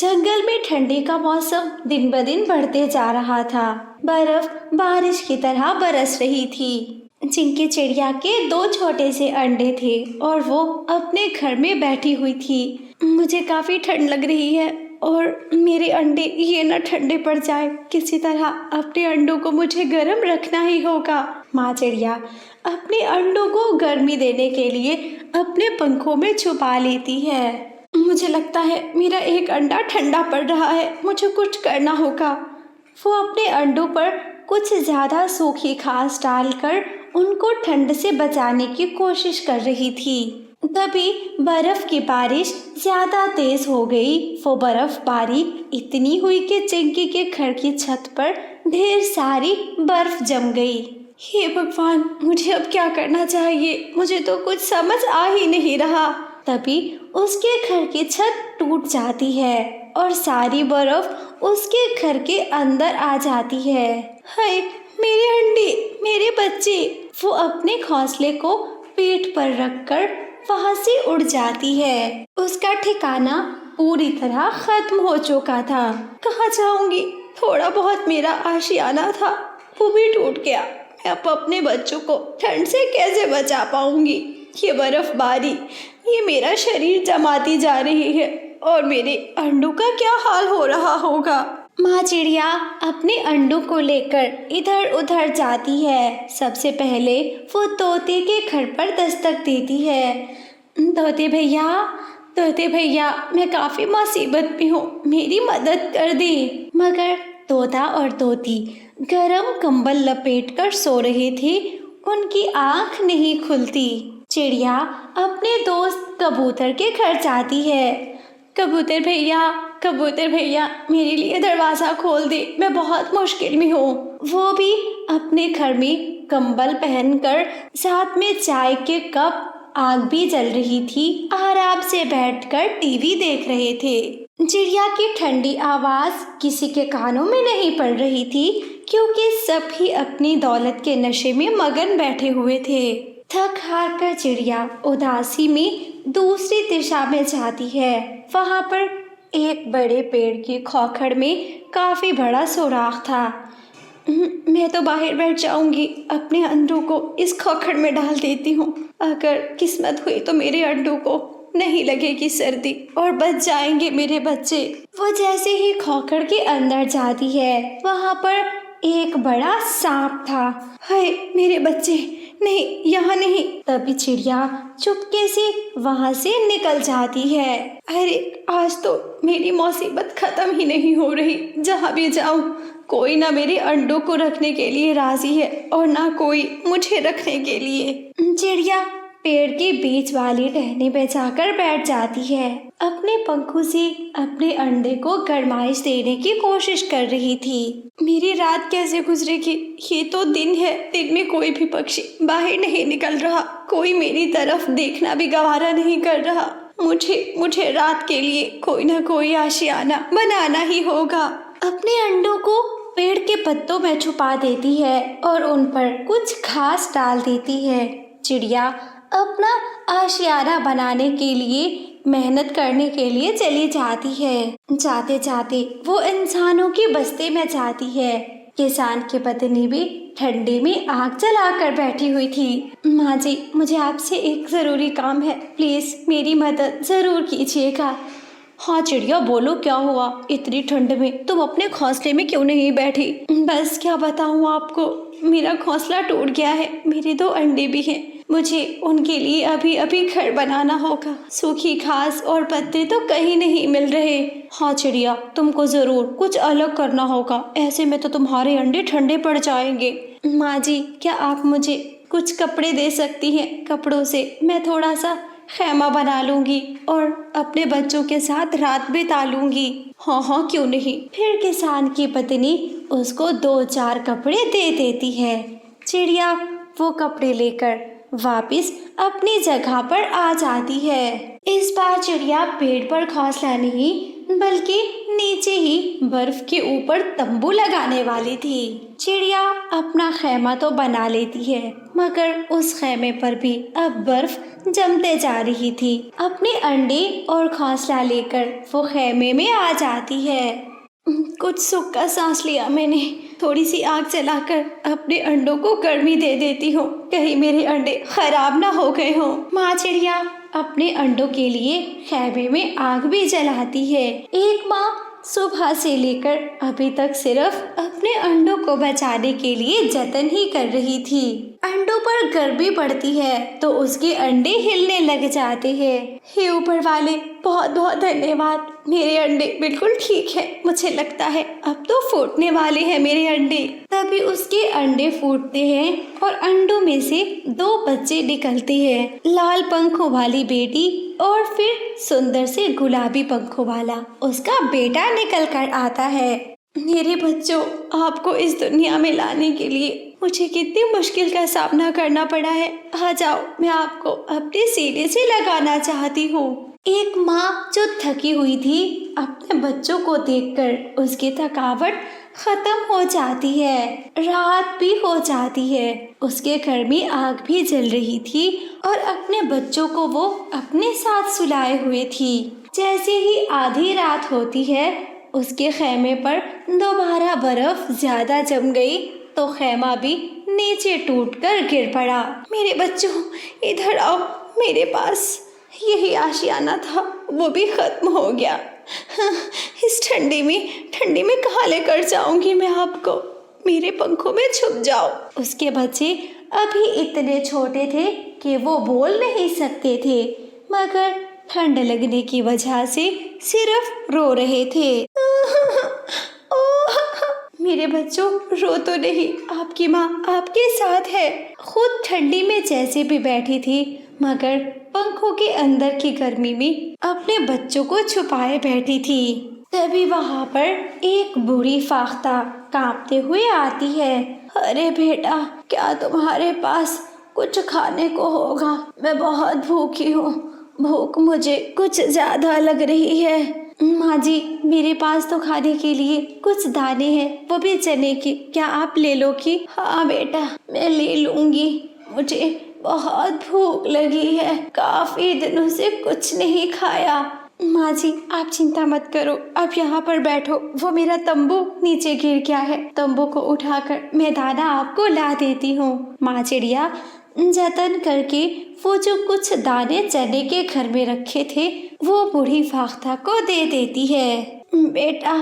जंगल में ठंडी का मौसम दिन ब दिन बढ़ते जा रहा था। बर्फ बारिश की तरह बरस रही थी। चिंकी चिड़िया के दो छोटे से अंडे थे और वो अपने घर में बैठी हुई थी। मुझे काफी ठंड लग रही है और मेरे अंडे ये न ठंडे पड़ जाए। किसी तरह अपने अंडों को मुझे गर्म रखना ही होगा। माँ चिड़िया अपने अंडों को गर्मी देने के लिए अपने पंखों में छुपा लेती है। मुझे लगता है मेरा एक अंडा ठंडा पड़ रहा है, मुझे कुछ करना होगा। वो अपने अंडों पर कुछ ज्यादा सूखी घास डालकर उनको ठंड से बचाने की कोशिश कर रही थी। तभी बर्फ की बारिश ज्यादा तेज हो गई। वो बर्फबारी इतनी हुई कि चिंकी के घर की छत पर ढेर सारी बर्फ जम गई। हे भगवान, मुझे अब क्या करना चाहिए? मुझे तो कुछ समझ आ ही नहीं रहा। तभी उसके घर की छत टूट जाती है और सारी बर्फ उसके घर के अंदर आ जाती है। हाय, मेरे अंडे, मेरे बच्चे! वो अपने घोंसले को पीठ पर रखकर वहां से उड़ जाती है। उसका ठिकाना पूरी तरह खत्म हो चुका था। कहाँ जाऊंगी? थोड़ा बहुत मेरा आशियाना था, वो भी टूट गया। मैं अब अपने बच्चों को ठंड से कैसे बचा पाऊंगी? ये बर्फबारी, ये मेरा शरीर जमाती जा रही है और मेरे अंडों का क्या हाल हो रहा होगा। माँ चिड़िया अपने अंडों को लेकर इधर उधर जाती है। सबसे पहले वो तोते के घर पर दस्तक देती है। तोते भैया, तोते भैया, मैं काफी मुसीबत में हूँ, मेरी मदद कर दे। मगर तोता और तोती गरम कंबल लपेटकर सो रहे थे। उनकी आंख नहीं खुलती। चिड़िया अपने दोस्त कबूतर के घर जाती है। कबूतर भैया, कबूतर भैया, मेरे लिए दरवाजा खोल दे, मैं बहुत मुश्किल में हूँ। वो भी अपने घर में कंबल पहनकर साथ में चाय के कप, आग भी जल रही थी, आराम से बैठकर टीवी देख रहे थे। चिड़िया की ठंडी आवाज किसी के कानों में नहीं पड़ रही थी क्योंकि सभी अपनी दौलत के नशे में मगन बैठे हुए थे। थक हार कर चिड़िया उदासी में दूसरी दिशा में जाती है। वहां पर एक बड़े पेड़ की खोखड़ में काफी बड़ा सुराख था। मैं तो बाहर बैठ जाऊंगी, अपने अंडों को इस खोखड़ में डाल देती हूँ। अगर किस्मत हुई तो मेरे अंडों को नहीं लगेगी सर्दी और बच जाएंगे मेरे बच्चे। वो जैसे ही खोखड़ के अंदर जाती है, वहां पर एक बड़ा सांप था। हाय, मेरे बच्चे, नहीं, यहाँ नहीं। तभी चिड़िया चुपके से वहां से निकल जाती है। अरे, आज तो मेरी मुसीबत खत्म ही नहीं हो रही। जहाँ भी जाऊं कोई ना मेरे अंडों को रखने के लिए राजी है और ना कोई मुझे रखने के लिए। चिड़िया पेड़ के बीच वाली टहनी पे जाकर बैठ जाती है। अपने पंखों से अपने अंडे को गरमाइश देने की कोशिश कर रही थी। मेरी रात कैसे गुजरेगी? ये तो दिन है, दिन में कोई भी पक्षी बाहर नहीं निकल रहा, कोई मेरी तरफ देखना भी गवारा नहीं कर रहा। मुझे रात के लिए कोई ना कोई आशियाना बनाना ही होगा। अपने अंडों को पेड़ के पत्तों में छुपा देती है और उन पर कुछ घास डाल देती है। चिड़िया अपना आशियाना बनाने के लिए, मेहनत करने के लिए चली जाती है। जाते जाते वो इंसानों की बस्ती में जाती है। किसान की पत्नी भी ठंडी में आग जलाकर बैठी हुई थी। माँ जी, मुझे आपसे एक जरूरी काम है, प्लीज मेरी मदद जरूर कीजिएगा। हाँ चिड़िया, बोलो क्या हुआ? इतनी ठंड में तुम अपने घोंसले में क्यों नहीं बैठी? बस क्या बताऊँ आपको, मेरा घोंसला टूट गया है, मेरे दो अंडे भी हैं, मुझे उनके लिए अभी अभी घर बनाना होगा। सूखी घास और पत्ते तो कहीं नहीं मिल रहे। हाँ चिड़िया, तुमको जरूर कुछ अलग करना होगा, ऐसे में तो तुम्हारे अंडे ठंडे पड़ जाएंगे। माँ जी, क्या आप मुझे कुछ कपड़े दे सकती हैं? कपड़ों से मैं थोड़ा सा खैमा बना लूंगी और अपने बच्चों के साथ रात बिता लूंगी। हाँ हाँ, क्यों नहीं। फिर किसान की पत्नी उसको 2-4 कपड़े दे देती है। चिड़िया वो कपड़े लेकर वापिस अपनी जगह पर आ जाती है। इस बार चिड़िया पेड़ पर घोंसला नहीं बल्कि नीचे ही बर्फ के ऊपर तंबू लगाने वाली थी। चिड़िया अपना खैमा तो बना लेती है, मगर उस खैमे पर भी अब बर्फ जमते जा रही थी। अपने अंडे और घोंसला लेकर वो खैमे में आ जाती है। कुछ सुख का सांस लिया मैंने। थोड़ी सी आग जलाकर अपने अंडों को गर्मी दे देती हूँ, कहीं मेरे अंडे खराब ना हो गए हों। माँ चिड़िया अपने अंडों के लिए खैमे में आग भी जलाती है। एक माँ सुबह से लेकर अभी तक सिर्फ अपने अंडों को बचाने के लिए जतन ही कर रही थी। अंडों पर गर्मी पड़ती है तो उसके अंडे हिलने लग जाते हैं। हे ऊपर वाले, बहुत बहुत धन्यवाद। मेरे अंडे बिल्कुल ठीक है। मुझे लगता है अब तो फूटने वाले हैं मेरे अंडे। तभी उसके अंडे फूटते हैं और अंडों में से 2 बच्चे निकलते हैं, लाल पंखों वाली बेटी और फिर सुंदर से गुलाबी पंखों वाला उसका बेटा निकल कर आता है। मेरे बच्चों, आपको इस दुनिया में लाने के लिए मुझे कितनी मुश्किल का सामना करना पड़ा है। आ जाओ, मैं आपको अपने सीने से लगाना चाहती हूँ। एक माँ जो थकी हुई थी, अपने बच्चों को देखकर उसकी थकावट खत्म हो जाती है, रात भी हो जाती है। उसके घर में आग भी जल रही थी और अपने बच्चों को वो अपने साथ सुलाए हुए थी। जैसे ही आधी रात होती है, उसके खैमे पर दोबारा बर्फ ज्यादा जम गई तो खैमा भी नीचे टूटकर गिर पड़ा। मेरे बच्चों, इधर आओ मेरे पास। यही आशियाना था, वो भी खत्म हो गया। इस ठंडी में कहाँ लेकर जाऊंगी मैं आपको? मेरे पंखों में छुप जाओ। उसके बच्चे अभी इतने छोटे थे कि वो बोल नहीं सकते थे, मगर ठंड लगने की वजह से सिर्फ रो रहे थे। मेरे बच्चों, रो तो नहीं, आपकी माँ आपके साथ है। खुद ठंडी में जैसे भी बैठी थी, मगर पंखों के अंदर की गर्मी में अपने बच्चों को छुपाए बैठी थी। तभी वहाँ पर एक बूढ़ी फाख्ता कांपते हुए आती है। अरे बेटा, क्या तुम्हारे पास कुछ खाने को होगा? मैं बहुत भूखी हूँ। भूख मुझे कुछ ज्यादा लग रही है। माँ जी, मेरे पास तो खाने के लिए कुछ दाने हैं, वो भी चने के। क्या आप ले लोगी? हाँ बेटा, मैं ले लूंगी। मुझे बहुत भूख लगी है, काफी दिनों से कुछ नहीं खाया। माँ जी, आप चिंता मत करो, आप यहाँ पर बैठो। वो मेरा तंबू नीचे गिर गया है, तंबू को उठाकर मैं दाना आपको ला देती हूँ। माँ चिड़िया जतन करके वो जो कुछ दाने चने के घर में रखे थे वो बूढ़ी फाख्ता को दे देती है। बेटा,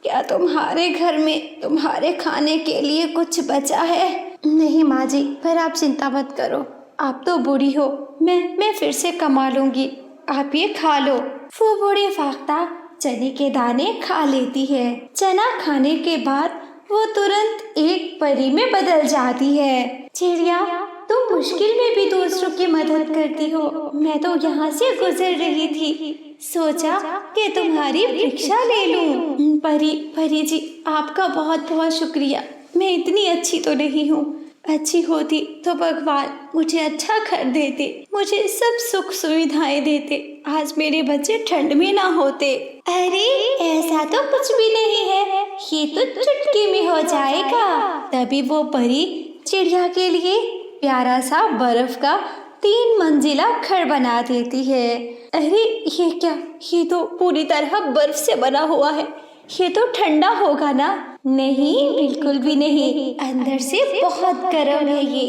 क्या तुम्हारे घर में तुम्हारे खाने के लिए कुछ बचा है? नहीं माँ जी, पर आप चिंता मत करो, आप तो बूढ़ी हो, मैं फिर से कमा लूंगी, आप ये खा लो। वो बूढ़ी फाख्ता चने के दाने खा लेती है। चना खाने के बाद वो तुरंत एक परी में बदल जाती है। चिड़िया, तुम मुश्किल में भी दूसरों की मदद करती हो। मैं तो यहाँ से गुजर रही थी, सोचा कि तुम्हारी परीक्षा ले लूं। परी जी, आपका बहुत बहुत शुक्रिया। मैं इतनी अच्छी तो नहीं हूँ, अच्छी होती तो भगवान मुझे अच्छा घर देते, मुझे सब सुख सुविधाएं देते, आज मेरे बच्चे ठंड में ना होते। अरे ऐसा तो कुछ भी नहीं है, ये तो चुटकी में हो जाएगा। तभी वो परी चिड़िया के लिए प्यारा सा बर्फ का 3 मंजिला घर बना देती है। अरे ये क्या, ये तो पूरी तरह बर्फ से बना हुआ है, ये तो ठंडा होगा ना? नहीं, बिल्कुल भी नहीं, अंदर से बहुत गर्म है ये।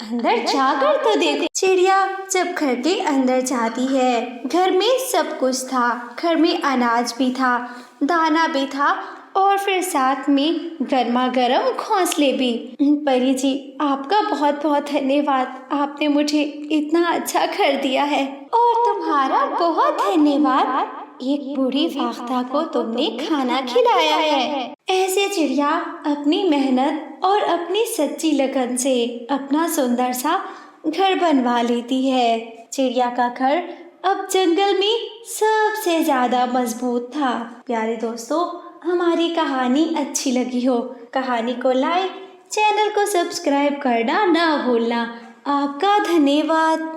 अंदर जाकर तो देखो। चिड़िया जब घर के अंदर जाती है, घर में सब कुछ था। घर में अनाज भी था, दाना भी था और फिर साथ में गर्मा गर्म घोंसले भी। परी जी, आपका बहुत बहुत धन्यवाद, आपने मुझे इतना अच्छा घर दिया है। और तुम्हारा बहुत धन्यवाद, एक बूढ़ी फाख्ता को तुमने खाना खिलाया है। ऐसे चिड़िया अपनी मेहनत और अपनी सच्ची लगन से अपना सुंदर सा घर बनवा लेती है। चिड़िया का घर अब जंगल में सबसे ज्यादा मजबूत था। प्यारे दोस्तों, हमारी कहानी अच्छी लगी हो, कहानी को लाइक, चैनल को सब्सक्राइब करना ना भूलना। आपका धन्यवाद।